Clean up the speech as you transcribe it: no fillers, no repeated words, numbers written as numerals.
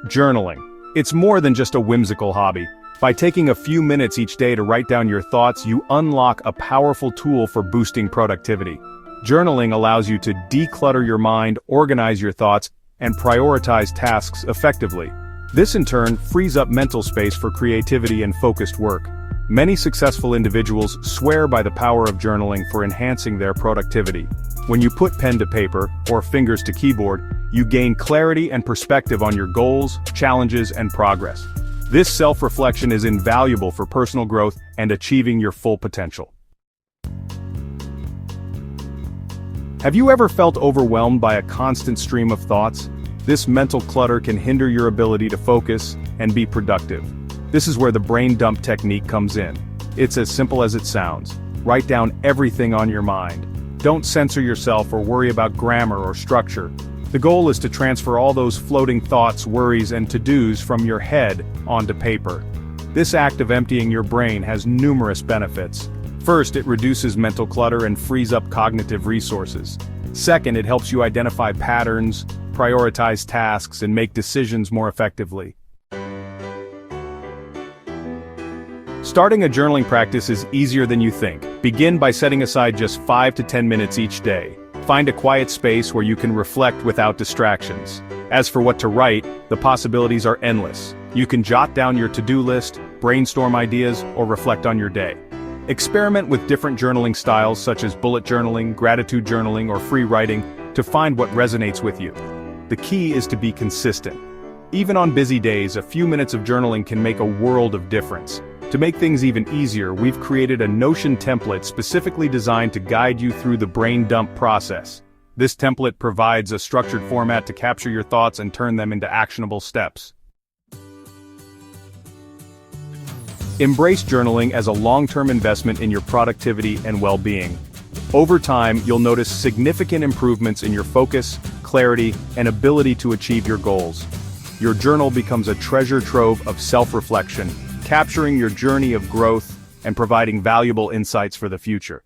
Journaling. It's more than just a whimsical hobby. By taking a few minutes each day to write down your thoughts, you unlock a powerful tool for boosting productivity. Journaling allows you to declutter your mind, organize your thoughts, and prioritize tasks effectively. This in turn frees up mental space for creativity and focused work. Many successful individuals swear by the power of journaling for enhancing their productivity. When you put pen to paper, or fingers to keyboard, you gain clarity and perspective on your goals, challenges, and progress. This self-reflection is invaluable for personal growth and achieving your full potential. Have you ever felt overwhelmed by a constant stream of thoughts? This mental clutter can hinder your ability to focus and be productive. This is where the brain dump technique comes in. It's as simple as it sounds. Write down everything on your mind. Don't censor yourself or worry about grammar or structure. The goal is to transfer all those floating thoughts, worries, and to-dos from your head onto paper. This act of emptying your brain has numerous benefits. First, it reduces mental clutter and frees up cognitive resources. Second, it helps you identify patterns, prioritize tasks, and make decisions more effectively. Starting a journaling practice is easier than you think. Begin by setting aside just 5 to 10 minutes each day. Find a quiet space where you can reflect without distractions. As for what to write, the possibilities are endless. You can jot down your to-do list, brainstorm ideas, or reflect on your day. Experiment with different journaling styles such as bullet journaling, gratitude journaling, or free writing to find what resonates with you. The key is to be consistent. Even on busy days, a few minutes of journaling can make a world of difference. To make things even easier, we've created a Notion template specifically designed to guide you through the brain dump process. This template provides a structured format to capture your thoughts and turn them into actionable steps. Embrace journaling as a long-term investment in your productivity and well-being. Over time, you'll notice significant improvements in your focus, clarity, and ability to achieve your goals. Your journal becomes a treasure trove of self-reflection, capturing your journey of growth and providing valuable insights for the future.